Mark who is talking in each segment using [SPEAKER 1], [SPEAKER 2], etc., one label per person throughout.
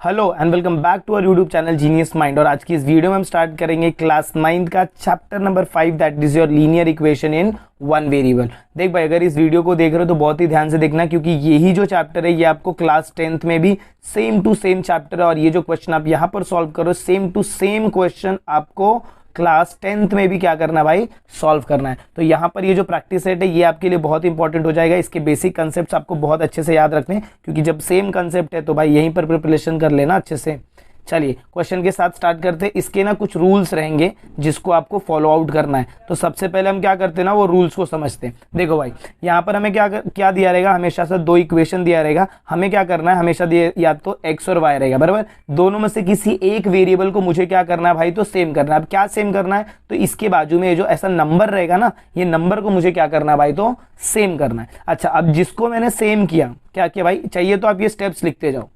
[SPEAKER 1] Hello and welcome back to our YouTube channel Genius Mind. और आज की इस वीडियो में हम स्टार्ट करेंगे क्लास 9 का chapter number 5 that is your linear equation in one variable. देख भाई, अगर इस वीडियो को देख रहे हो तो बहुत ही ध्यान से देखना, क्योंकि यही जो चैप्टर है ये आपको क्लास 10th में भी सेम टू सेम चैप्टर है। और ये जो क्वेश्चन आप यहाँ पर सॉल्व करो, सेम टू सेम क्वेश्चन आपको क्लास 10th में भी क्या करना है भाई, सॉल्व करना है। तो यहाँ पर ये जो प्रैक्टिस सेट है ये आपके लिए बहुत इंपॉर्टेंट हो जाएगा। इसके बेसिक कंसेप्ट्स आपको बहुत अच्छे से याद रखने हैं, क्योंकि जब सेम कंसेप्ट है तो भाई यहीं पर प्रिपरेशन कर लेना अच्छे से। चलिए क्वेश्चन के साथ स्टार्ट करते हैं। इसके ना कुछ रूल्स रहेंगे जिसको आपको फॉलो आउट करना है। तो सबसे पहले हम क्या करते हैं ना, वो रूल्स को समझते हैं। देखो भाई, यहाँ पर हमें क्या दिया रहेगा, हमेशा से दो इक्वेशन दिया रहेगा। हमें क्या करना है, हमेशा या तो एक्स और वाई रहेगा, बराबर। दोनों में से किसी एक वेरिएबल को मुझे क्या करना है भाई, तो सेम करना है। अब क्या सेम करना है, तो इसके बाजू में जो ऐसा नंबर रहेगा ना, ये नंबर को मुझे क्या करना है भाई, तो सेम करना है। अच्छा, अब जिसको मैंने सेम किया, क्या किया भाई, चाहिए तो आप ये स्टेप्स लिखते जाओ।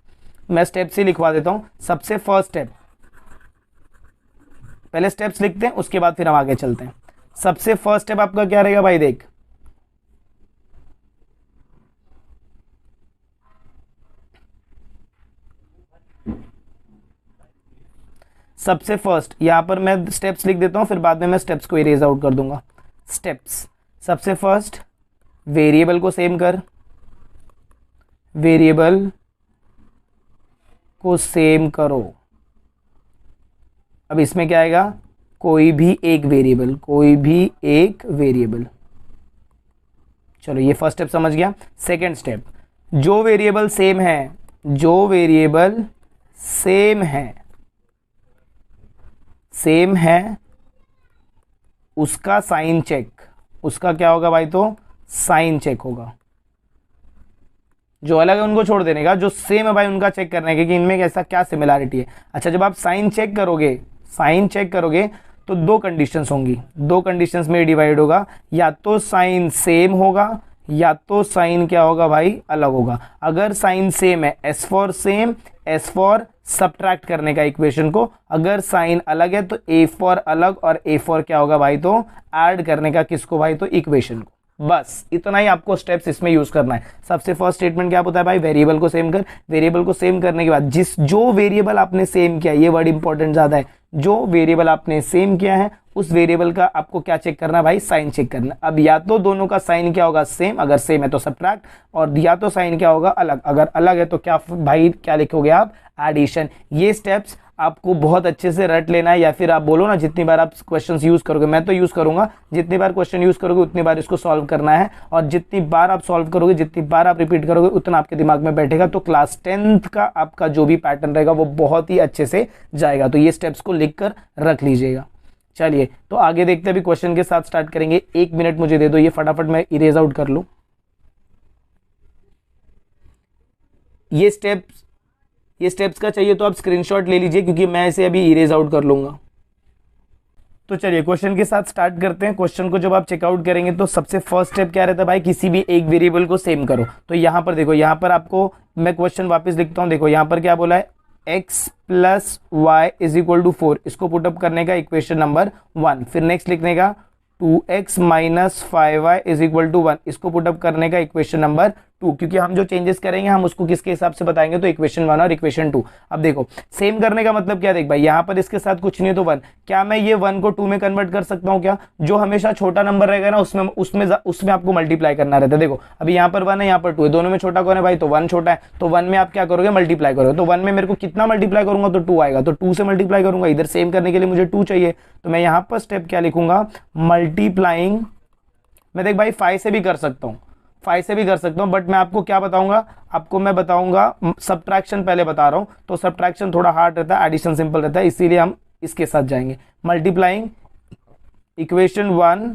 [SPEAKER 1] मैं स्टेप से लिखवा देता हूं। सबसे फर्स्ट स्टेप, पहले स्टेप्स लिखते हैं, उसके बाद फिर हम आगे चलते हैं। सबसे फर्स्ट स्टेप आपका क्या रहेगा भाई, देख, सबसे फर्स्ट यहां पर मैं स्टेप्स लिख देता हूं, फिर बाद में मैं स्टेप्स को इरेज आउट कर दूंगा। स्टेप्स, सबसे फर्स्ट वेरिएबल को सेम कर, वेरिएबल को सेम करो। अब इसमें क्या आएगा, कोई भी एक वेरिएबल, कोई भी एक वेरिएबल। चलो ये फर्स्ट स्टेप समझ गया। सेकंड स्टेप, जो वेरिएबल सेम है, जो वेरिएबल सेम है उसका साइन चेक, उसका क्या होगा भाई, तो साइन चेक होगा। जो अलग है उनको छोड़ देने का, जो सेम है भाई उनका चेक करने का कि इनमें ऐसा क्या सिमिलरिटी है। अच्छा, जब आप साइन चेक करोगे तो दो कंडीशंस होंगी, दो कंडीशंस में डिवाइड होगा। या तो साइन सेम होगा, या तो साइन क्या होगा भाई, अलग होगा। अगर साइन सेम है, S for same, S for subtract करने का इक्वेशन को। अगर साइन अलग है तो ए फॉर अलग, और ए फॉर क्या होगा भाई, तो ऐड करने का, किसको भाई, तो इक्वेशन को। बस इतना ही आपको स्टेप्स इसमें यूज करना है। सबसे फर्स्ट स्टेटमेंट क्या होता है भाई, वेरिएबल को सेम कर। वेरिएबल को सेम करने के बाद जो वेरिएबल आपने सेम किया, ये वर्ड इंपॉर्टेंट ज्यादा है, जो वेरिएबल आपने सेम किया है उस वेरिएबल का आपको क्या चेक करना है भाई, साइन चेक करना। अब या तो दोनों का साइन क्या होगा, सेम, अगर सेम है तो सब्ट्रैक्ट, और या तो साइन क्या होगा, अलग, अगर अलग है तो क्या भाई, क्या लिखोगे आप, एडिशन। ये स्टेप्स आपको बहुत अच्छे से रट लेना है, या फिर आप बोलो ना, जितनी बार आप क्वेश्चंस यूज करोगे, मैं तो यूज करूंगा, जितनी बार क्वेश्चन यूज करोगे उतनी बार इसको सॉल्व करना है। और जितनी बार आप सॉल्व करोगे, जितनी बार आप रिपीट करोगे, उतना आपके दिमाग में बैठेगा। तो क्लास 10th का आपका जो भी पैटर्न रहेगा वो बहुत ही अच्छे से जाएगा। तो ये स्टेप्स को लिख कर रख लीजिएगा। चलिए तो आगे देखते हैं, अभी क्वेश्चन के साथ स्टार्ट करेंगे। 1 मिनट मुझे दे दो, ये फटाफट मैं इरेज आउट कर लूं। ये स्टेप्स का चाहिए तो आप स्क्रीनशॉट ले लीजिए, क्योंकि मैं इसे अभी इरेज आउट कर लूंगा। तो चलिए क्वेश्चन के साथ स्टार्ट करते हैं। क्वेश्चन को जब आप चेकआउट करेंगे तो सबसे फर्स्ट स्टेप क्या रहता है भाई, किसी भी एक वेरिएबल को सेम करो। तो यहां पर देखो, यहां पर आपको मैं क्वेश्चन वापस लिखता हूं। देखो यहां पर क्या बोला है, x plus y is equal to 4, इसको पुटअप करने का इक्वेशन नंबर 1। फिर नेक्स्ट लिखने का 2x minus 5y is equal to 1, इसको पुटअप करने का इक्वेशन नंबर 2। क्योंकि हम जो चेंजेस करेंगे हम उसको किसके हिसाब से बताएंगे, तो इक्वेशन 1 और इक्वेशन 2। अब देखो सेम करने का मतलब क्या, देख भाई यहाँ पर इसके साथ कुछ नहीं है तो 1, क्या मैं ये 1 को 2 में कन्वर्ट कर सकता हूँ क्या। जो हमेशा छोटा नंबर रहेगा ना उसमें आपको मल्टीप्लाई करना रहता है। देखो अभी यहाँ पर 1 है, यहाँ पर 2 है, दोनों में छोटा कौन है भाई, तो 1 छोटा है। तो 1 में आप क्या करोगे, मल्टीप्लाई करोगे। तो 1 में मेरे को कितना मल्टीप्लाई करूंगा, तो 2 आएगा, तो 2 से मल्टीप्लाई करूंगा। इधर सेम करने के लिए मुझे 2 चाहिए, तो मैं यहाँ पर स्टेप क्या लिखूंगा, मल्टीप्लाइंग। मैं देख भाई 5 से भी कर सकता हूँ, 5 से भी कर सकता हूं, बट मैं आपको क्या बताऊंगा, आपको मैं बताऊंगा सब्ट्रैक्शन पहले बता रहा हूं। तो सब्ट्रैक्शन थोड़ा हार्ड रहता है, एडिशन सिंपल रहता है, इसीलिए हम इसके साथ जाएंगे। मल्टीप्लाइंग इक्वेशन 1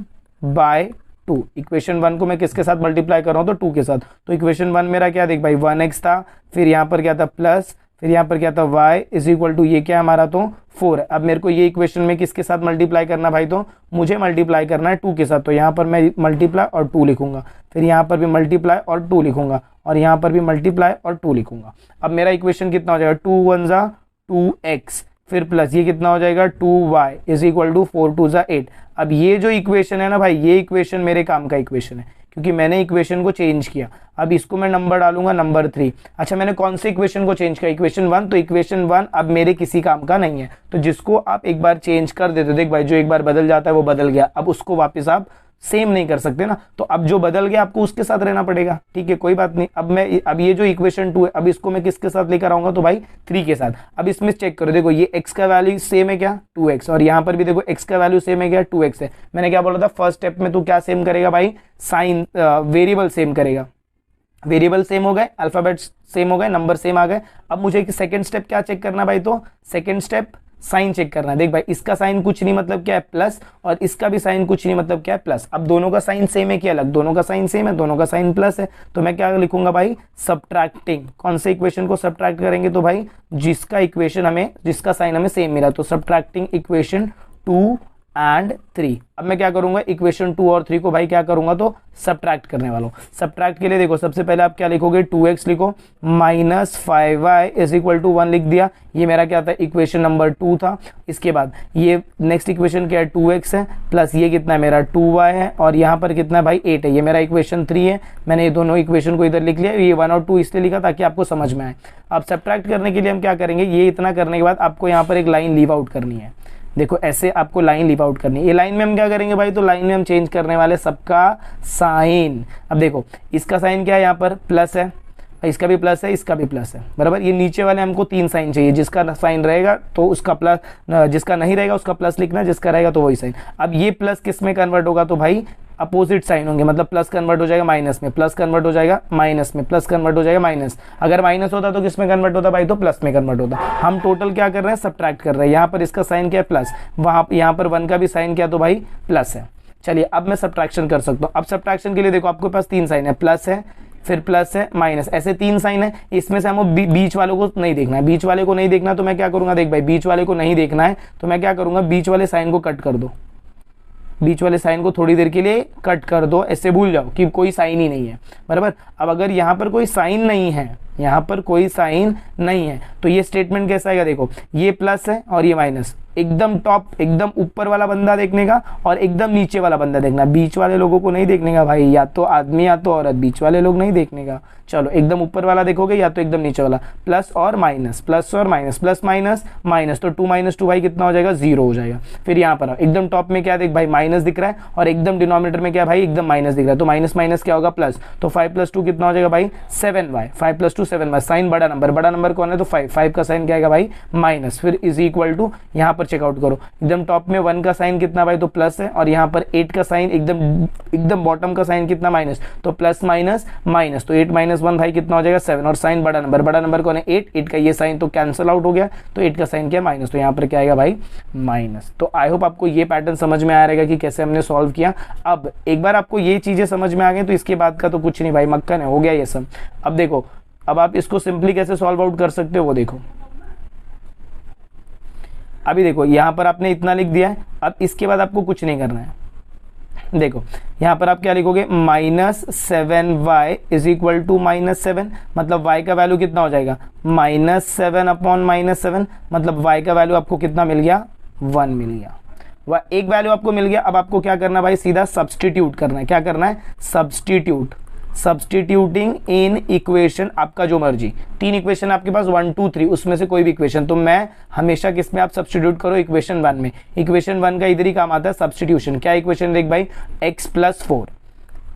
[SPEAKER 1] बाय 2, इक्वेशन 1 को मैं किसके साथ मल्टीप्लाई कर रहा हूं, तो 2 के साथ। तो इक्वेशन 1 मेरा क्या, देख भाई 1x था, फिर यहां पर क्या था प्लस, फिर यहाँ पर क्या था y इज इक्वल टू, ये क्या हमारा, तो 4 है। अब मेरे को ये इक्वेशन में किसके साथ मल्टीप्लाई करना भाई, तो मुझे मल्टीप्लाई करना है 2 के साथ। तो यहाँ पर मैं मल्टीप्लाई और 2 लिखूंगा, फिर यहाँ पर भी मल्टीप्लाई और 2 लिखूंगा, और यहाँ पर भी मल्टीप्लाई और 2 लिखूंगा। अब मेरा इक्वेशन कितना हो जाएगा, 2 1 जा 2x, फिर प्लस ये कितना हो जाएगा 2y इज इक्वल टू 4 2 जा 8। अब ये जो इक्वेशन है ना भाई, ये इक्वेशन मेरे काम का इक्वेशन है, क्योंकि मैंने इक्वेशन को चेंज किया। अब इसको मैं नंबर डालूंगा नंबर 3। अच्छा मैंने कौन सी इक्वेशन को चेंज किया, इक्वेशन 1, तो इक्वेशन 1 अब मेरे किसी काम का नहीं है। तो जिसको आप एक बार चेंज कर देते हो, देख भाई जो एक बार बदल जाता है वो बदल गया, अब उसको वापस आप सेम नहीं कर सकते ना, तो अब जो बदल गया आपको उसके साथ रहना पड़ेगा। ठीक है कोई बात नहीं। अब ये जो इक्वेशन 2 है, अब इसको मैं किसके साथ लेकर आऊंगा, तो भाई 3 के साथ। अब इसमें चेक करो, देखो ये x का वैल्यू सेम है क्या, 2x, और यहाँ पर भी देखो x का वैल्यू सेम है क्या, 2x है। मैंने क्या बोला था फर्स्ट स्टेप में, तो क्या सेम करेगा भाई, साइन वेरिएबल सेम करेगा। वेरिएबल सेम हो गए, अल्फाबेट सेम हो गए, नंबर सेम आ गए। अब मुझे सेकंड स्टेप क्या चेक करना भाई, तो सेकंड स्टेप साइन चेक करना है। देख भाई इसका साइन कुछ नहीं मतलब क्या है प्लस, और इसका भी साइन कुछ नहीं मतलब क्या है प्लस। अब दोनों का साइन सेम है कि अलग, दोनों का साइन सेम है, दोनों का साइन प्लस है, तो मैं क्या लिखूंगा भाई, सबट्रैक्टिंग। कौन से इक्वेशन को सबट्रैक्ट करेंगे, तो भाई जिसका इक्वेशन हमें, जिसका साइन हमें सेम मिला, तो सबट्रैक्टिंग इक्वेशन 2 एंड 3। अब मैं क्या करूंगा, इक्वेशन 2 और 3 को भाई क्या करूंगा, तो सबट्रैक्ट करने वाला हूं। सबट्रैक्ट के लिए देखो सबसे पहले आप क्या लिखोगे, 2x लिखो, -5y इज इक्वल टू 1 लिख दिया। ये मेरा क्या था, इक्वेशन नंबर 2 था। इसके बाद ये नेक्स्ट इक्वेशन क्या है, 2x है, प्लस ये कितना है मेरा 2y है, और यहाँ पर कितना है भाई 8 है। ये मेरा इक्वेशन 3 है। मैंने ये दोनों इक्वेशन को इधर लिख लिया, ये 1 और 2 इसलिए लिखा ताकि आपको समझ में आए। अब सबट्रैक्ट करने के लिए हम क्या करेंगे, ये इतना करने के बाद आपको यहाँ पर एक लाइन लीव आउट करनी है। देखो ऐसे आपको लाइन लीव आउट करनी है। ये लाइन में हम क्या करेंगे भाई, तो लाइन में हम चेंज करने वाले सबका साइन। अब देखो इसका साइन क्या है, यहाँ पर प्लस है, इसका भी प्लस है, इसका भी प्लस है, बराबर। ये नीचे वाले हमको 3 साइन चाहिए, जिसका साइन रहेगा तो उसका प्लस, जिसका नहीं रहेगा उसका प्लस लिखना, जिसका रहेगा तो वही साइन। अब ये प्लस किस में कन्वर्ट होगा, तो भाई अपोजिट साइन होंगे, मतलब प्लस कन्वर्ट हो जाएगा माइनस में, प्लस कन्वर्ट हो जाएगा माइनस में, प्लस कन्वर्ट हो जाएगा माइनस। अगर माइनस होता तो किस में कन्वर्ट होता भाई, तो प्लस में कन्वर्ट होता। हम टोटल क्या कर रहे हैं, सबट्रैक्ट कर रहे हैं। यहाँ पर इसका साइन क्या है प्लस, वहाँ यहाँ पर 1 का भी साइन क्या, तो भाई प्लस है। चलिए अब मैं सबट्रैक्शन कर सकता हूँ। अब सबट्रैक्शन के लिए देखो आपके पास 3 साइन है, प्लस है, फिर प्लस है, माइनस, ऐसे 3 साइन है। इसमें से हमें बीच वालों को नहीं देखना है, बीच वाले को नहीं देखना, तो मैं क्या करूंगा, देख भाई बीच वाले को नहीं देखना है तो मैं क्या करूंगा, बीच वाले साइन को कट कर दो, बीच वाले साइन को थोड़ी देर के लिए कट कर दो, ऐसे भूल जाओ कि कोई साइन ही नहीं है, बराबर। अब अगर यहाँ पर कोई साइन नहीं है, यहाँ पर कोई साइन नहीं है, तो ये स्टेटमेंट कैसा आएगा, देखो ये प्लस है और ये माइनस, एकदम टॉप, एकदम ऊपर वाला बंदा देखने का और एकदम नीचे वाला बंदा देखना, बीच वाले लोगों को नहीं देखने का भाई, या तो आदमी या तो औरत, बीच वाले लोग नहीं देखने का। चलो एकदम ऊपर वाला देखोगे या तो एकदम नीचे वाला, प्लस और माइनस, प्लस और माइनस, प्लस माइनस माइनस, तो 2 - 2 भाई कितना हो जाएगा, 0 हो जाएगा। फिर यहाँ पर एकदम टॉप में क्या देख भाई, माइनस दिख रहा है, और एकदम डिनोमिनेटर में क्या भाई, एकदम माइनस दिख रहा है, तो माइनस माइनस क्या होगा, प्लस। तो 5 + 2 कितना हो जाएगा भाई, 7y, 5 + 2 7y। साइन बड़ा नंबर, बड़ा नंबर कौन है, तो 5 का साइन क्या आएगा भाई, माइनस, फिर इज इक्वल टू, यहाँ पर चेकआउट करो, एकदम टॉप में 1 का साइन कितना भाई, तो प्लस है, और यहाँ पर 8 का साइन एकदम बॉटम का साइन कितना, माइनस, तो प्लस माइनस माइनस, तो 8 - 1 भाई कितना हो जाएगा, 7, और साइन बड़ा नंबर कौन है, 8 का ये साइन तो कैंसिल आउट हो गया, तो 8 का साइन क्या, माइनस, तो यहाँ पर क्या आएगा भाई, माइनस। तो आई होप आपको ये पैटर्न समझ में आ रहेगा कि कैसे हमने सॉल्व किया। अब एक बार आपको ये चीजें समझ में आ गई तो इसके बाद का तो कुछ नहीं भाई, मक्खन है, हो गया ये सब। अब देखो, अब आप इसको सिंपली कैसे सॉल्व आउट कर सकते हो वो देखो। अभी देखो यहाँ पर आपने इतना लिख दिया है, अब इसके बाद आपको कुछ नहीं करना है। देखो यहाँ पर आप क्या लिखोगे, -7y इज इक्वल टू -7, मतलब y का वैल्यू कितना हो जाएगा, -7/-7, मतलब y का वैल्यू आपको कितना मिल गया, 1 मिल गया। वह एक वैल्यू आपको मिल गया। अब आपको क्या करना है भाई, सीधा सब्सटीट्यूट करना है। क्या करना है, सब्सटीट्यूटिंग इन इक्वेशन, आपका जो मर्जी, 3 इक्वेशन आपके पास 1 2 3, उसमें से कोई भी इक्वेशन, तो मैं हमेशा किस में आप सब्सटीट्यूट करो, इक्वेशन 1 में। इक्वेशन 1 का इधर ही काम आता है सब्सटीट्यूशन। क्या इक्वेशन देख भाई, x + 4,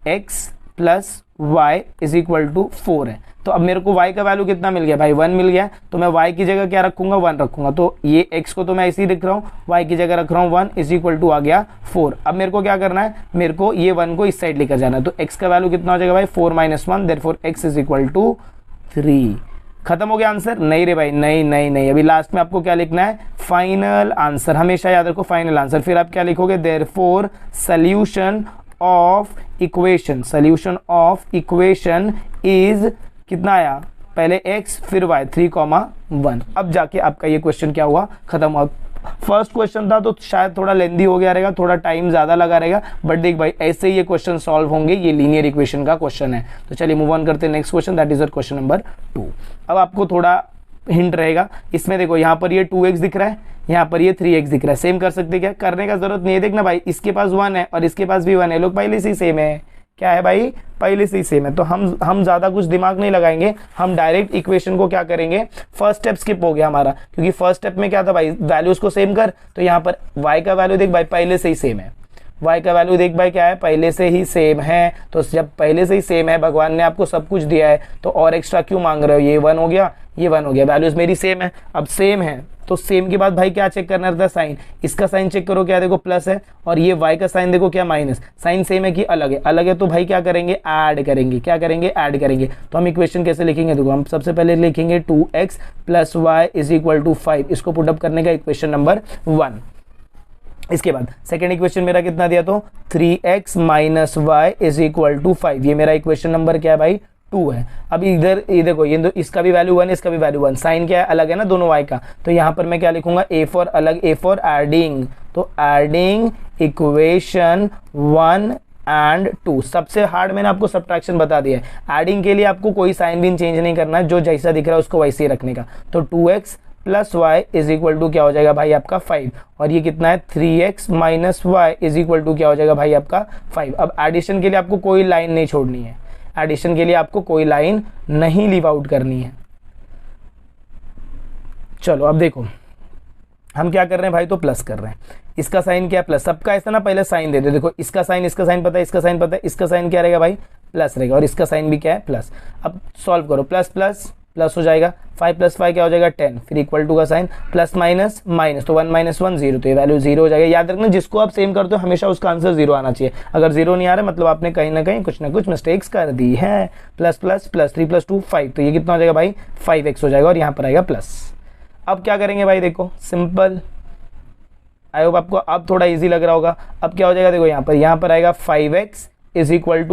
[SPEAKER 1] x + y is equal to 4 है। तो अब मेरे को y का वैल्यू कितना मिल गया भाई, 1 मिल गया, तो मैं y की जगह क्या रखूंगा, 1 रखूंगा। तो ये x को तो मैं ऐसे ही लिख रहा हूँ, y की जगह रख रहा हूँ 1 इज इक्वल टू आ गया 4। अब मेरे को क्या करना है, मेरे को ये 1 को इस साइड लेकर जाना है, तो x का वैल्यू कितना हो जाएगा भाई, 4 - 1, therefore x is equal to 3। खत्म हो गया आंसर? नहीं रे भाई, नहीं, अभी लास्ट में आपको क्या लिखना है, फाइनल आंसर। हमेशा याद रखो फाइनल आंसर। फिर आप क्या लिखोगे, therefore solution of equation is कितना आया, पहले x फिर y, 3,1। अब जाके आपका ये क्वेश्चन क्या हुआ, खत्म हुआ। फर्स्ट क्वेश्चन था तो शायद थोड़ा लेंदी हो गया रहेगा, थोड़ा टाइम ज्यादा लगा रहेगा, बट देख भाई ऐसे ही ये क्वेश्चन सॉल्व होंगे। ये लीनियर इक्वेशन का क्वेश्चन है। तो चलिए मूव ऑन करते हैं next question, that is question number 2। अब आपको थोड़ा हिंट रहेगा इसमें। देखो यहाँ पर ये 2x दिख रहा है, यहाँ पर ये 3x दिख रहा है। सेम कर सकते, क्या करने का जरूरत नहीं है। देखना भाई, इसके पास 1 है और इसके पास भी 1 है, लोग पहले से ही सेम है। क्या है भाई, पहले से ही सेम है। तो हम ज़्यादा कुछ दिमाग नहीं लगाएंगे, हम डायरेक्ट इक्वेशन को क्या करेंगे, फर्स्ट स्टेप स्किप हो गया हमारा, क्योंकि फर्स्ट स्टेप में क्या था भाई, वैल्यूज को सेम कर। तो यहाँ पर y का वैल्यू देख भाई पहले से ही सेम है, y का वैल्यू देख भाई क्या है, पहले से ही सेम है। तो जब पहले से ही सेम है, भगवान ने आपको सब कुछ दिया है, तो और एक्स्ट्रा क्यों मांग रहे हो, ये 1 हो गया, ये 1 हो गया, वैल्यूज मेरी सेम है। अब सेम है तो सेम के बाद भाई क्या चेक करना रहता है, साइन। इसका साइन चेक करो, क्या देखो प्लस है, और ये y का साइन देखो क्या माइनस। साइन सेम है कि अलग है, अलग है तो भाई क्या करेंगे, ऐड करेंगे। क्या करेंगे, ऐड करेंगे। तो हम इक्वेशन कैसे लिखेंगे, देखो हम सबसे पहले लिखेंगे 2x + y = 5, इसको पुटअप करने का इक्वेशन नंबर 1। इसके बाद सेकेंड इक्वेशन मेरा कितना दिया, तो 3x - y = 5, ये मेरा इक्वेशन नंबर क्या है भाई, 2 है। अब इधर ये देखो, ये इसका भी वैल्यू 1, इसका भी वैल्यू 1, साइन क्या है, अलग है ना दोनों y का। तो यहाँ पर मैं क्या लिखूंगा, a फॉर अलग, a फॉर एडिंग। तो एडिंग इक्वेशन 1 एंड 2। सबसे हार्ड मैंने आपको सब्ट्रैक्शन बता दिया है। एडिंग के लिए आपको कोई साइन भी चेंज नहीं करना है, जो जैसा दिख रहा है उसको वैसे ही रखने का। तो 2x + y = क्या हो जाएगा भाई आपका 5, और ये कितना है 3x - y = क्या हो जाएगा भाई आपका 5। अब एडिशन के लिए आपको कोई लाइन नहीं छोड़नी है, एडिशन के लिए आपको कोई लाइन नहीं लीव आउट करनी है। चलो अब देखो हम क्या कर रहे हैं भाई, तो प्लस कर रहे हैं। इसका साइन क्या है, प्लस। सबका ऐसा ना पहले साइन दे दो, देखो इसका साइन पता है, इसका साइन पता है, इसका साइन क्या रहेगा भाई, प्लस रहेगा, और इसका साइन भी क्या है, प्लस। अब सॉल्व करो, प्लस प्लस प्लस हो जाएगा, 5 + 5 क्या हो जाएगा 10, फिर इक्वल टू का साइन, प्लस माइनस माइनस, तो 1 - 1 0, तो ये वैल्यू 0 हो जाएगा। याद रखना जिसको आप सेम करते हो हमेशा उसका आंसर 0 आना चाहिए। अगर 0 नहीं आ रहा मतलब आपने कहीं ना कहीं कुछ ना कुछ मिस्टेक्स कर दी है। प्लस प्लस प्लस 3 + 2 5, तो ये कितना हो जाएगा भाई 5x हो जाएगा, और यहाँ पर आएगा प्लस। अब क्या करेंगे भाई, देखो सिंपल, आई होप आपको अब थोड़ा इजी लग रहा होगा। अब क्या हो जाएगा, देखो यहाँ पर आएगा 5x =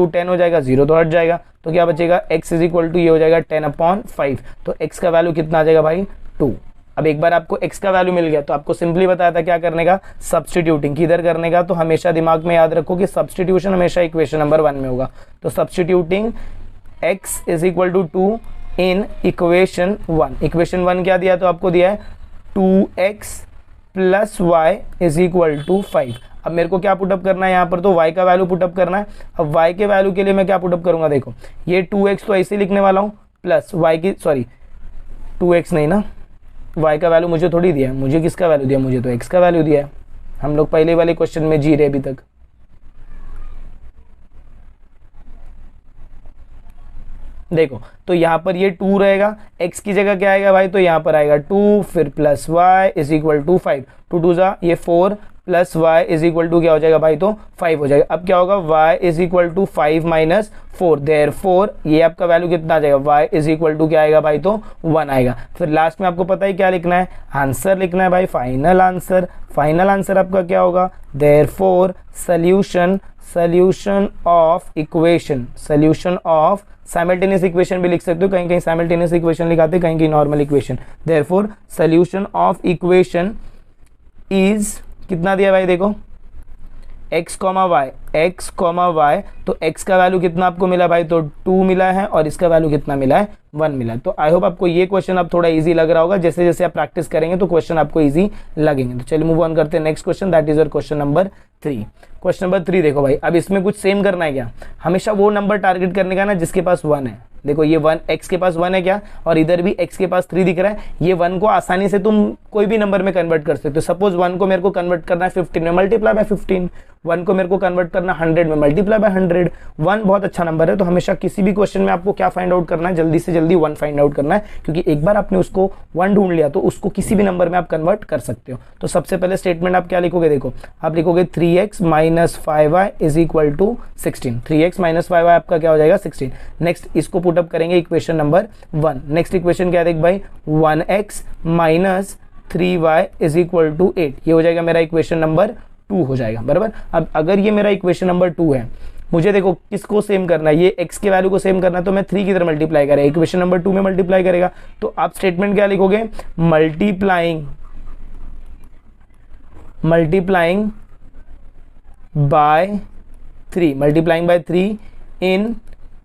[SPEAKER 1] 10 हो जाएगा, 0 तो हट जाएगा, तो क्या बचेगा x = ये हो जाएगा 10/5। तो x का वैल्यू कितना आ जाएगा भाई 2। अब एक बार आपको x का वैल्यू मिल गया तो आपको सिंपली बताया था क्या करने का, सब्स्टिट्यूटिंग। किधर करने का, तो हमेशा दिमाग में याद रखो कि सब्स्टिट्यूशन हमेशा इक्वेशन नंबर 1 में होगा। तो substituting x = 2 in equation 1। Equation 1 क्या दिया, तो आपको दिया है 2x + y = 5। अब मेरे को क्या पुटअप करना है यहाँ पर, तो y का वैल्यू पुटअप करना है। अब y के वैल्यू के लिए मैं क्या पुटअप करूंगा, देखो ये 2x तो ऐसे लिखने वाला हूँ, प्लस y की, सॉरी 2x नहीं ना, y का वैल्यू मुझे थोड़ी दिया है, मुझे किसका वैल्यू दिया, मुझे तो x का वैल्यू दिया है। हम लोग पहले वाले क्वेश्चन में जी रहे अभी तक। देखो तो यहाँ पर ये 2 रहेगा, x की जगह क्या आएगा भाई, तो यहाँ पर आएगा 2, फिर प्लस y = 5, 2 2 जा ये 4, प्लस y = क्या हो जाएगा भाई, तो 5 हो जाएगा। अब क्या होगा, y = 5 - 4, देयरफॉर ये आपका वैल्यू कितना आ जाएगा, y = क्या आएगा भाई, तो 1 आएगा। फिर लास्ट में आपको पता है क्या लिखना है, आंसर लिखना है भाई, फाइनल आंसर। फाइनल आंसर आपका क्या होगा, therefore solution of equation, solution of simultaneous equation भी लिख सकते हो, कहीं कहीं साइमल्टेनियस इक्वेशन लिखाते हैं, कहीं कहीं normal equation. Therefore solution of equation is कितना दिया भाई, देखो x, y, तो x का वैल्यू कितना आपको मिला भाई, तो 2 मिला है, और इसका वैल्यू कितना मिला है, 1 मिला है। तो आई होप आपको ये क्वेश्चन अब थोड़ा इजी लग रहा होगा, जैसे जैसे आप प्रैक्टिस करेंगे तो क्वेश्चन आपको इजी लगेंगे। तो चलिए मूव ऑन करते हैं next question, that is your question number 3। Question number 3 देखो भाई, अब इसमें कुछ सेम करना है क्या, हमेशा वो नंबर टारगेट करने का ना जिसके पास 1 है। देखो ये 1, x के पास 1 है क्या, और इधर भी x के पास 3 दिख रहा है। ये 1 को आसानी से तुम कोई भी नंबर में कन्वर्ट कर सकते हो। सपोज 1 को मेरे को कन्वर्ट करना है 15 में, मल्टीप्लाई बाय 15। 1 को मेरे को कन्वर्ट करना 100 में, मल्टीप्लाई बाय 100। 1 बहुत अच्छा नंबर है, तो हमेशा किसी भी क्वेश्चन में आपको क्या फाइंड आउट करना है, जल्दी से जल्दी 1 फाइंड आउट करना है, क्योंकि एक बार आपने उसको 1 ढूंढ लिया तो उसको किसी भी नंबर में आप कन्वर्ट कर सकते हो। तो सबसे पहले स्टेटमेंट आप क्या लिखोगे, देखो आप लिखोगे 3x - 5y = 16। 3x - 5y आपका क्या हो जाएगा 16। नेक्स्ट इसको पुटअप करेंगे इक्वेशन नंबर 1। नेक्स्ट इक्वेशन क्या है, देख भाई 1x - 3y = 8, ये हो जाएगा मेरा इक्वेशन नंबर 2 हो जाएगा, बराबर। अब अगर ये मेरा इक्वेशन नंबर 2 है, मुझे देखो किसको सेम करना है, ये x के वैल्यू को सेम करना है, तो मैं 3 की तरह मल्टीप्लाई करेगा, इक्वेशन नंबर 2 में मल्टीप्लाई करेगा। तो आप स्टेटमेंट क्या लिखोगे, multiplying by 3 in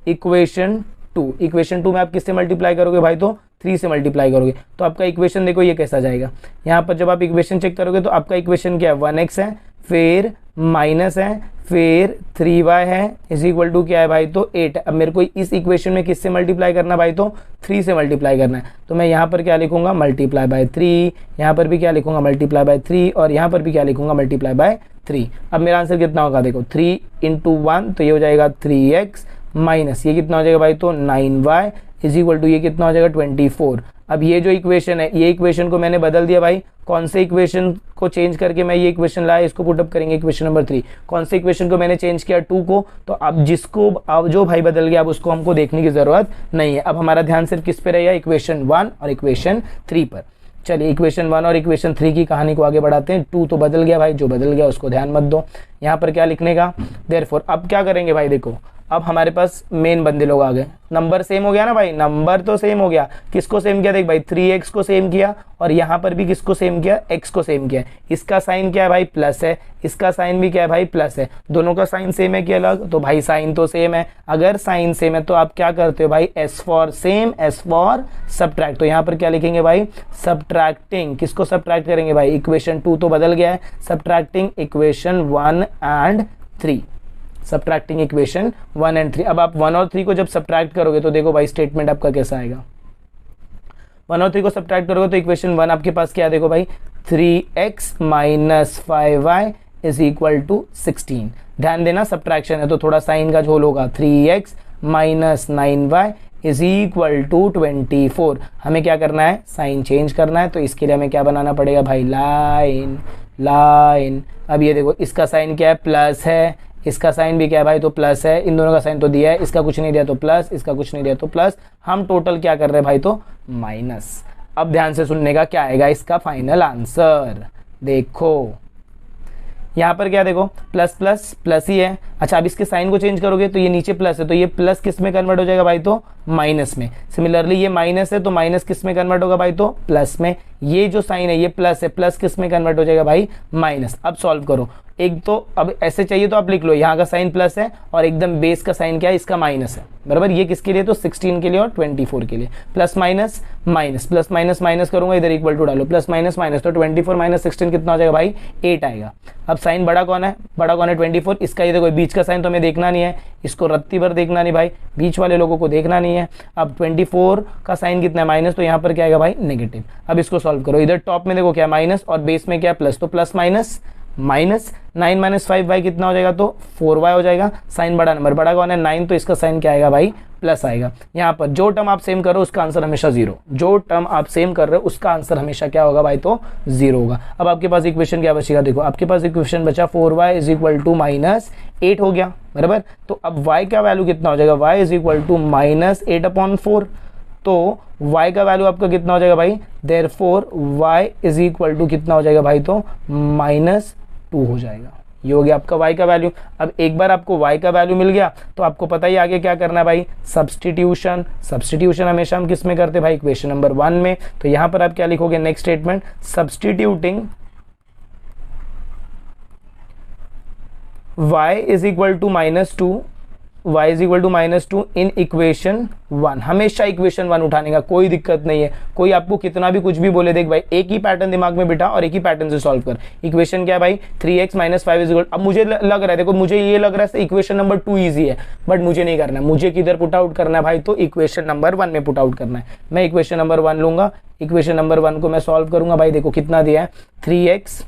[SPEAKER 1] equation 2। Equation 2 में आप किससे मल्टीप्लाई करोगे भाई, तो 3 से मल्टीप्लाई करोगे। तो आपका इक्वेशन देखो ये कैसा जाएगा, यहाँ पर जब आप इक्वेशन चेक करोगे तो आपका इक्वेशन क्या है 1x है, फिर माइनस है, फिर 3y है इज इक्वल टू क्या है भाई, तो 8 है। अब मेरे को इस इक्वेशन में किससे मल्टीप्लाई करना भाई, तो 3 से मल्टीप्लाई करना है। तो मैं यहाँ पर क्या लिखूंगा, मल्टीप्लाई बाय 3, यहाँ पर भी क्या लिखूंगा, मल्टीप्लाई बाय 3, और यहाँ पर भी क्या लिखूंगा, मल्टीप्लाई बाय 3। अब मेरा आंसर कितना होगा, देखो 3 × 1 तो ये हो जाएगा 3x माइनस ये कितना हो जाएगा भाई, तो 9y इज इक्वल टू ये कितना हो जाएगा 24। अब ये जो इक्वेशन है, ये इक्वेशन को मैंने बदल दिया भाई, कौन से इक्वेशन को चेंज करके मैं ये इक्वेशन लाया, इसको पुटअप करेंगे इक्वेशन नंबर 3। कौन से इक्वेशन को मैंने चेंज किया, 2 को। तो अब जिसको अब जो भाई बदल गया, अब उसको हमको देखने की जरूरत नहीं है। अब हमारा ध्यान सिर्फ किस पे रहेगा, इक्वेशन 1 और इक्वेशन 3 पर। चलिए इक्वेशन 1 और इक्वेशन 3 की कहानी को आगे बढ़ाते हैं। 2 तो बदल गया भाई, जो बदल गया उसको ध्यान मत दो। यहाँ पर क्या लिखने का, देयरफॉर अब क्या करेंगे भाई, देखो अब हमारे पास मेन बंदे लोग आ गए। नंबर सेम हो गया ना भाई, नंबर तो सेम हो गया। किसको सेम किया, देख भाई 3x को सेम किया, और यहाँ पर भी किसको सेम किया, x को सेम किया। इसका साइन क्या है भाई, प्लस है, इसका साइन भी क्या है भाई, प्लस है। दोनों का साइन सेम है कि अलग, तो भाई साइन तो सेम है। अगर साइन सेम है तो आप क्या करते हो भाई, S for same, S for subtract. तो यहाँ पर क्या लिखेंगे भाई, सब्ट्रैक्टिंग। किसको सब्ट्रैक्ट करेंगे भाई, इक्वेशन 2 तो बदल गया है, subtracting equation 1 and 3, subtracting equation 1 and 3। अब आप 1 और 3 को जब सब्ट्रैक्ट करोगे तो देखो भाई स्टेटमेंट आपका कैसा आएगा। 1 और 3 को सब्ट्रैक्ट करोगे तो इक्वेशन 1 आपके पास क्या है, देखो भाई 3x minus 5y is equal to 16। ध्यान देना सब्ट्रैक्शन है तो थोड़ा साइन का झोल होगा। 3x minus 9y is equal to 24। हमें क्या करना है, साइन चेंज करना है। तो इसके लिए हमें क्या बनाना पड़ेगा भाई, लाइन लाइन। अब ये देखो इसका साइन क्या है, प्लस है, इसका साइन भी क्या है भाई, तो प्लस है। इन दोनों का साइन तो दिया है, इसका कुछ नहीं दिया तो प्लस, इसका कुछ नहीं दिया तो प्लस। हम टोटल क्या कर रहे हैं भाई, तो माइनस। अब ध्यान से सुनने का, क्या आएगा इसका फाइनल आंसर, देखो यहाँ पर क्या, देखो प्लस प्लस प्लस ही है। अच्छा अब इसके साइन को चेंज करोगे तो ये नीचे प्लस है, तो ये प्लस किस में कन्वर्ट हो जाएगा भाई, तो माइनस में। सिमिलरली ये माइनस है तो माइनस किस में कन्वर्ट होगा भाई, तो प्लस में। ये जो साइन है ये प्लस है, प्लस किस में कन्वर्ट हो जाएगा भाई, माइनस। अब सॉल्व करो। एक तो अब ऐसे चाहिए तो आप लिख लो, यहाँ का साइन प्लस है और एकदम बेस का साइन क्या है, इसका माइनस है, बराबर। ये किसके लिए, तो 16 के लिए और 24 के लिए। Plus minus minus, plus minus minus करूंगा, इधर इक्वल टू डालो, प्लस माइनस माइनस, तो 24 माइनस 16 कितना हो जाएगा भाई, 8 आएगा। अब साइन बड़ा कौन है, बड़ा कौन है 24। इसका ये देखो बीच का साइन तो हमें देखना नहीं है, इसको रत्ती भर देखना नहीं भाई, बीच वाले लोगों को देखना नहीं है। अब 24 का साइन कितना है, माइनस, तो यहाँ पर क्या आएगा भाई, नेगेटिव। अब इसको सॉल्व करो, इधर टॉप में देखो क्या माइनस और बेस में क्या प्लस, तो plus minus minus 9 minus 5y कितना हो जाएगा, तो 4y हो जाएगा। साइन बड़ा नंबर, बड़ा कौन है 9, तो इसका साइन क्या आएगा भाई, प्लस आएगा। यहाँ पर जो टर्म आप सेम कर रहे हो उसका आंसर हमेशा 0, जो टर्म आप सेम कर रहे हो उसका आंसर हमेशा क्या होगा भाई, तो 0 होगा। अब आपके पास इक्वेशन क्या बचेगा, देखो आपके पास इक्वेशन बचा 4y is equal to minus 8 हो गया, बराबर। तो अब y का वैल्यू कितना हो जाएगा, y is equal to minus 8/4। तो y का वैल्यू आपका कितना हो जाएगा भाई, therefore y is equal to कितना हो जाएगा भाई, तो -2 हो जाएगा। ये हो गया आपका y का वैल्यू। अब एक बार आपको y का वैल्यू मिल गया तो आपको पता ही आगे क्या करना है भाई, सब्स्टिट्यूशन। सब्स्टिट्यूशन हमेशा हम किस में करते हैं भाई, इक्वेशन नंबर 1 में। तो यहां पर आप क्या लिखोगे, next statement, substituting y is equal to -2, y is equal to -2 in equation 1। हमेशा इक्वेशन 1 उठाने का कोई दिक्कत नहीं है, कोई आपको कितना भी कुछ भी बोले, देख भाई एक ही पैटर्न दिमाग में बिठा और एक ही पैटर्न से सॉल्व कर। इक्वेशन क्या है भाई, 3x माइनस 5 इज इक्वल। अब मुझे लग रहा है, देखो मुझे ये लग रहा है इक्वेशन नंबर 2 ईजी है, बट मुझे नहीं करना है। मुझे किधर पुट आउट करना है भाई, तो इक्वेशन नंबर 1 में पुट आउट करना है। मैं इक्वेशन नंबर 1 लूंगा, इक्वेशन नंबर 1 को मैं सॉल्व करूंगा भाई। देखो कितना दिया है, 3x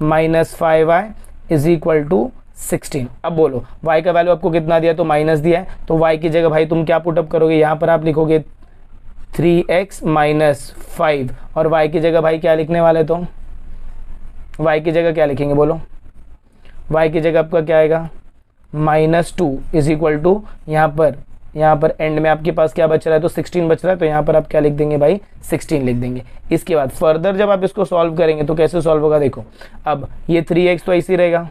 [SPEAKER 1] minus 5y is equal to 16। अब बोलो y का वैल्यू आपको कितना दिया, तो माइनस दिया है, तो y की जगह भाई तुम क्या पुटअप करोगे, यहाँ पर आप लिखोगे 3x माइनस 5 और y की जगह भाई क्या लिखने वाले, तो y की जगह क्या लिखेंगे बोलो, y की जगह आपका क्या आएगा, -2 इज इक्वल टू यहाँ पर एंड में आपके पास क्या बच रहा है, तो 16 बच रहा है, तो यहाँ पर आप क्या लिख देंगे भाई, 16 लिख देंगे। इसके बाद फर्दर जब आप इसको सॉल्व करेंगे तो कैसे सॉल्व होगा, देखो अब ये 3x तो ऐसे ही रहेगा।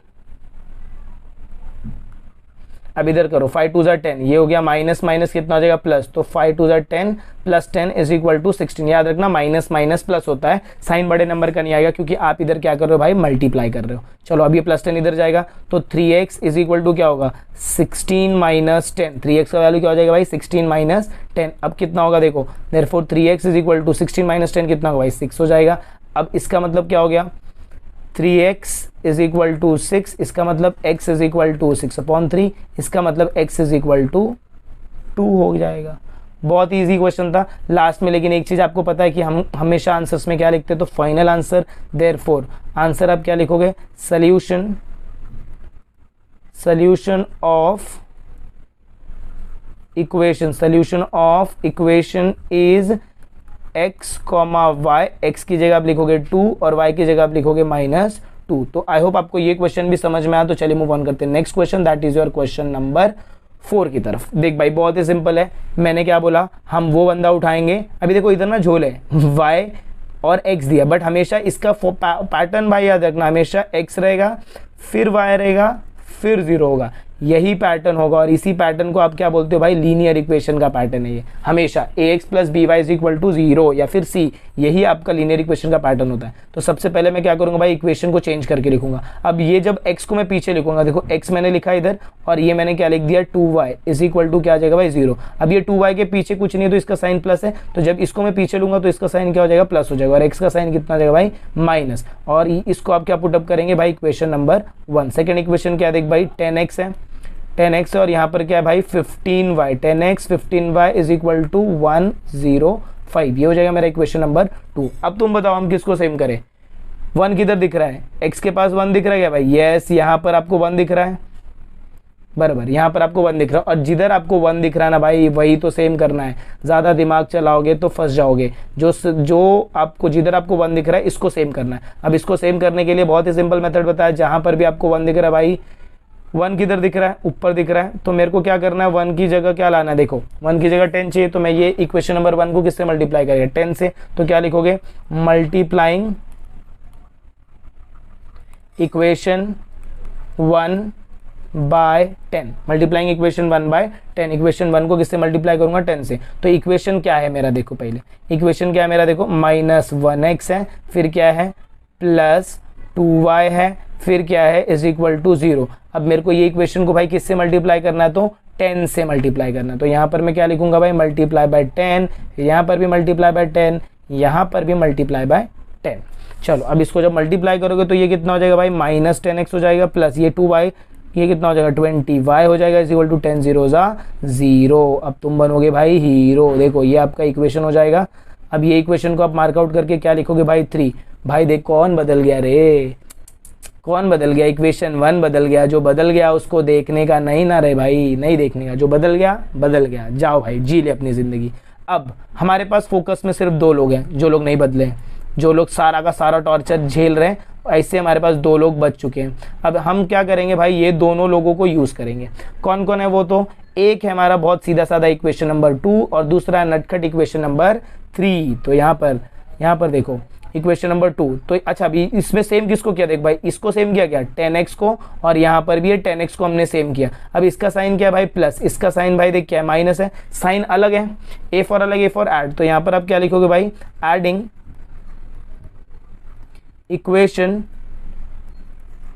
[SPEAKER 1] अब इधर करो 5 2 10, ये हो गया माइनस माइनस कितना हो जाएगा प्लस, तो 5 2 10 प्लस 10 इज इक्वल टू 16। याद रखना माइनस माइनस प्लस होता है, साइन बड़े नंबर का नहीं आएगा क्योंकि आप इधर क्या कर रहे हो भाई, मल्टीप्लाई कर रहे हो। चलो अब ये प्लस 10 इधर जाएगा तो 3x इज इक्वल टू क्या होगा, 16 माइनस 10। 3x का वैल्यू क्या हो जाएगा भाई, 16 माइनस 10। अब कितना होगा देखो, therefore 3x is equal to 16 minus 10 कितना होगा भाई, 6 हो जाएगा। अब इसका मतलब क्या हो गया, 3x इज इक्वल टू 6, इसका मतलब x इज इक्वल टू 6/3, इसका मतलब x इज इक्वल टू 2 हो जाएगा। बहुत इजी क्वेश्चन था लास्ट में, लेकिन एक चीज़ आपको पता है कि हम हमेशा आंसर्स में क्या लिखते हैं, तो फाइनल आंसर, देयरफॉर आंसर आप क्या लिखोगे, solution of equation is x, y, x की जगह आप लिखोगे 2 और y की जगह आप लिखोगे -2। तो आई होप आपको ये क्वेश्चन भी समझ में आया। तो चलिए मूव ऑन करते हैं next question, that is your question number 4 की तरफ। देख भाई बहुत ही सिंपल है, मैंने क्या बोला, हम वो बंदा उठाएंगे। अभी देखो इधर ना झोल है y और x दिया, बट हमेशा इसका पैटर्न भाई याद रखना, हमेशा x रहेगा, फिर y रहेगा, फिर 0 होगा, यही पैटर्न होगा। और इसी पैटर्न को आप क्या बोलते हो भाई, लीनियर इक्वेशन का पैटर्न है ये, हमेशा ax + by = 0 या फिर c, यही आपका लीनियर इक्वेशन का पैटर्न होता है। तो सबसे पहले मैं क्या करूंगा भाई, इक्वेशन को चेंज करके लिखूंगा। अब ये जब x को मैं पीछे लिखूंगा, देखो x मैंने लिखा इधर और ये मैंने क्या लिख दिया 2y = क्या आ जाएगा भाई 0। अब ये 2y के पीछे कुछ नहीं है तो इसका साइन प्लस है, तो जब इसको मैं पीछे लूंगा तो इसका साइन क्या हो जाएगा, प्लस हो जाएगा, और x का साइन कितना आ जाएगा भाई माइनस। और इसको आप क्या पुटअप करेंगे भाई, इक्वेशन नंबर 1। सेकेंड इक्वेशन क्या देख भाई, 10x है, 10x और यहाँ पर क्या है भाई 15y, 10x 15y = 105, ये हो जाएगा मेरा इक्वेशन नंबर 2। अब तुम बताओ हम किसको सेम करें, 1 किधर दिख रहा है, x के पास 1 दिख रहा है क्या भाई, यस, यहाँ पर आपको 1 दिख रहा है, बराबर, यहाँ पर आपको 1 दिख रहा है, और जिधर आपको 1 दिख रहा है ना भाई वही तो सेम करना है। ज़्यादा दिमाग चलाओगे तो फंस जाओगे, जो आपको जिधर आपको 1 दिख रहा है इसको सेम करना है। अब इसको सेम करने के लिए बहुत ही सिंपल मेथड बताया, जहाँ पर भी आपको 1 दिख रहा है भाई, 1 किधर दिख रहा है, ऊपर दिख रहा है, तो मेरे को क्या करना है, 1 की जगह क्या लाना है, देखो 1 की जगह 10 चाहिए, तो मैं ये इक्वेशन नंबर 1 को किससे मल्टीप्लाई करेगा, 10 से, तो क्या लिखोगे, multiplying equation 1 by 10, multiplying equation 1 by 10, equation 1 को किससे मल्टीप्लाई करूंगा, 10 से। तो इक्वेशन क्या है मेरा, देखो पहले इक्वेशन क्या है मेरा, देखो -1x है, फिर क्या है +2y है, फिर क्या है = 0। अब मेरे को ये इक्वेशन को भाई किससे मल्टीप्लाई करना है, तो 10 से मल्टीप्लाई करना है। तो यहाँ पर मैं क्या लिखूंगा भाई, मल्टीप्लाई बाय 10, यहाँ पर भी मल्टीप्लाई बाय 10, यहाँ पर भी मल्टीप्लाई बाय 10। चलो अब इसको जब मल्टीप्लाई करोगे तो ये कितना हो जाएगा भाई, -10x हो जाएगा, प्लस ये 2y, ये कितना हो जाएगा 20y हो जाएगा, = 10 0 0। अब तुम बनोगे भाई हीरो। देखो ये आपका इक्वेशन हो जाएगा। अब ये इक्वेशन को आप मार्कआउट करके क्या लिखोगे भाई 3। भाई देख कौन बदल गया रे, कौन बदल गया, इक्वेशन 1 बदल गया। जो बदल गया उसको देखने का नहीं ना रे भाई, नहीं देखने का, जो बदल गया बदल गया, जाओ भाई जी ले अपनी ज़िंदगी। अब हमारे पास फोकस में सिर्फ 2 लोग हैं जो लोग नहीं बदले हैं, जो लोग सारा का सारा टॉर्चर झेल रहे हैं, ऐसे हमारे पास 2 लोग बच चुके हैं। अब हम क्या करेंगे भाई, ये दोनों लोगों को यूज़ करेंगे। कौन कौन है वो, तो एक है हमारा बहुत सीधा साधा इक्वेशन नंबर 2 और दूसरा है नटखट इक्वेशन नंबर 3। तो यहाँ पर देखो इक्वेशन नंबर 2, तो अच्छा अभी इसमें सेम किसको किया, देख भाई इसको सेम किया क्या 10x को, और यहाँ पर भी है 10x को हमने सेम किया। अब इसका साइन क्या है भाई प्लस, इसका साइन भाई देख क्या है माइनस है, साइन अलग है, ए फॉर अलग, ए फॉर ऐड। तो यहाँ पर आप क्या लिखोगे भाई, adding equation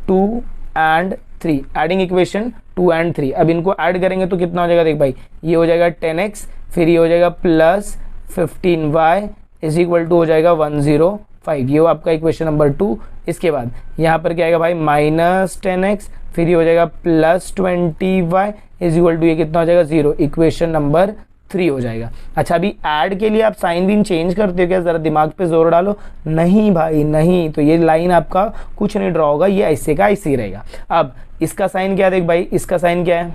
[SPEAKER 1] 2 and 3, adding equation 2 and 3। अब इनको ऐड करेंगे तो कितना हो जाएगा, देख भाई ये हो जाएगा 10x, फिर ये हो जाएगा प्लस 15y = हो जाएगा 105। ये हो आपका इक्वेशन नंबर 2। इसके बाद यहाँ पर क्या आएगा भाई -10x, फिर ये हो जाएगा प्लस 20y = ये कितना हो जाएगा 0, इक्वेशन नंबर 3 हो जाएगा। अच्छा अभी ऐड के लिए आप साइन भी चेंज करते हो क्या, ज़रा दिमाग पे जोर डालो। नहीं भाई नहीं, तो ये लाइन आपका कुछ नहीं ड्रॉ होगा, ये ऐसे का ऐसे ही रहेगा। अब इसका साइन क्या है, देख भाई इसका साइन क्या है,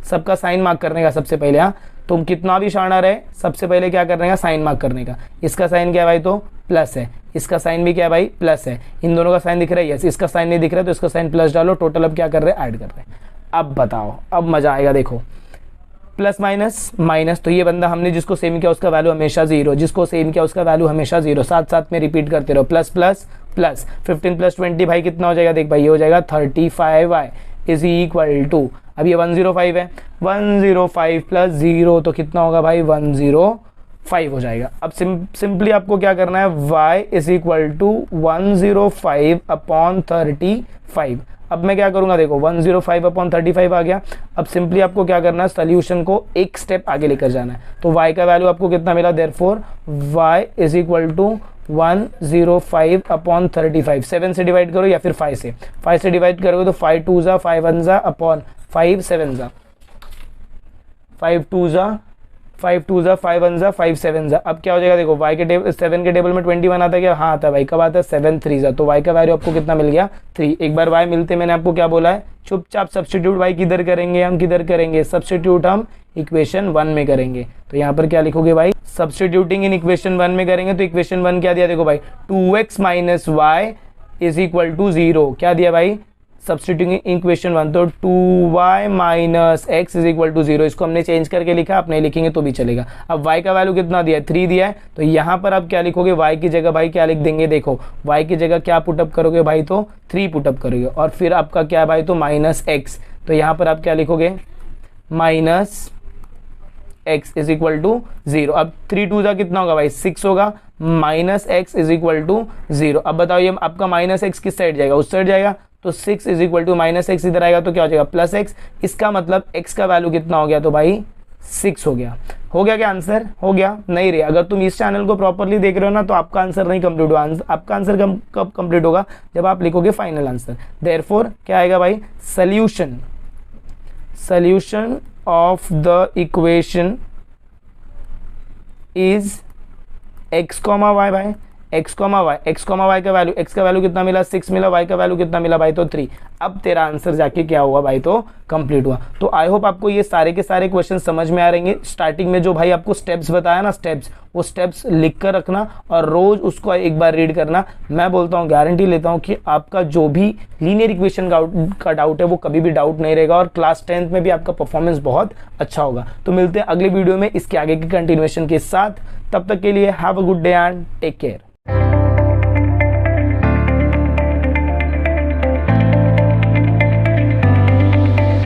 [SPEAKER 1] सबका साइन मार्क करने का सबसे पहले। हाँ तुम कितना भी शाना रहे, सबसे पहले क्या करने का, साइन मार्क करने का। इसका साइन क्या है भाई, तो प्लस है, इसका साइन भी क्या है भाई प्लस है, इन दोनों का साइन दिख रहा है, यस, इसका साइन नहीं दिख रहा है तो इसका साइन प्लस डालो, टोटल अब क्या कर रहे हैं, ऐड कर रहे हैं। अब बताओ, अब मजा आएगा। देखो प्लस माइनस माइनस, तो ये बंदा हमने जिसको सेम किया उसका वैल्यू हमेशा 0, जिसको सेम किया उसका वैल्यू हमेशा 0, साथ साथ में रिपीट करते रहो, प्लस प्लस प्लस। 15 + 20 भाई कितना हो जाएगा, देख भाई ये हो जाएगा 35y = अब ये 105 है, 105 + 0 तो कितना होगा भाई 105 हो जाएगा। अब सिंपली आपको क्या करना है, y = 105/35। अब मैं क्या करूंगा, देखो 105/35 आ गया। अब सिंपली आपको क्या करना है, सोल्यूशन को एक स्टेप आगे लेकर जाना है। तो y का वैल्यू आपको कितना मिला, देयरफॉर y = 105 अपॉन 35, 7 से डिवाइड करो या फिर 5 से, 5 से डिवाइड करोगे तो 5 2 ज़ा 5 1 ज़ा अपॉन 5 7 ज़ा, 5 2 ज़ा 5 2 ज़ा 5 1 ज़ा 5 7 ज़ा। अब क्या हो जाएगा देखो, y के टेबल 7 के टेबल में 21 आता है क्या? हाँ आता है भाई। कब आता है? 7 3 ज़ा। तो y का वैल्यू आपको कितना मिल गया? 3। एक बार y मिलते मैंने आपको क्या बोला है, चुपचाप सब्स्टिट्यूट y किधर करेंगे, हम किधर करेंगे, सब्स्टिट्यूट हम इक्वेशन 1 में करेंगे। तो यहाँ पर क्या लिखोगे भाई, सब्स्टिट्यूटिंग इन इक्वेशन 1 में करेंगे। तो इक्वेशन 1 क्या दिया देखो भाई, 2x minus y is equal to 0। क्या दिया भाई, सब्स्टिट्यूटिंग इक्वेशन 1, तो 2y minus x is equal to 0। इसको हमने चेंज करके लिखा, आप नहीं लिखेंगे तो भी चलेगा। अब y का वैल्यू कितना दिया है, 3 दिया है। तो यहाँ पर आप क्या लिखोगे, y की जगह भाई क्या लिख देंगे, देखो y की जगह क्या पुटअप करोगे भाई, तो 3 पुटअप करोगे, और फिर आपका क्या है भाई, तो माइनस एक्स। तो यहाँ पर आप क्या लिखोगे, minus x is equal to 0। अब 3 2 ज़ा कितना होगा भाई, 6 होगा, minus x is equal to 0। अब बताओ ये आपका माइनस एक्स किस साइड जाएगा, उस साइड जाएगा। तो 6 is equal to minus x इधर आएगा तो क्या हो जाएगा, प्लस एक्स। इसका मतलब x का वैल्यू कितना हो गया, तो भाई 6 हो गया। हो गया क्या आंसर, हो गया? नहीं रे, अगर तुम इस चैनल को प्रॉपरली देख रहे हो ना तो आपका आंसर नहीं कंप्लीट होगा। आपका आंसर कब कंप्लीट होगा, जब आप लिखोगे फाइनल आंसर। देयरफॉर क्या आएगा भाई, solution of the equation is x, y भाई, x, y का वैल्यू, x का वैल्यू कितना मिला, 6 मिला, y का वैल्यू कितना मिला भाई, तो 3। अब तेरा आंसर जाके क्या हुआ भाई, तो कंप्लीट हुआ। तो आई होप आपको ये सारे के सारे क्वेश्चन समझ में आ रहेंगे। स्टार्टिंग में जो भाई आपको स्टेप्स बताया ना, वो स्टेप्स लिख कर रखना और रोज उसको एक बार रीड करना। मैं बोलता हूँ, गारंटी लेता हूँ कि आपका जो भी लीनियर इक्वेशन का डाउट है वो कभी भी डाउट नहीं रहेगा, और क्लास 10th में भी आपका परफॉर्मेंस बहुत अच्छा होगा। तो मिलते हैं अगले वीडियो में इसके आगे की कंटिन्यूएशन के साथ। तब तक के लिए have a good day and take care.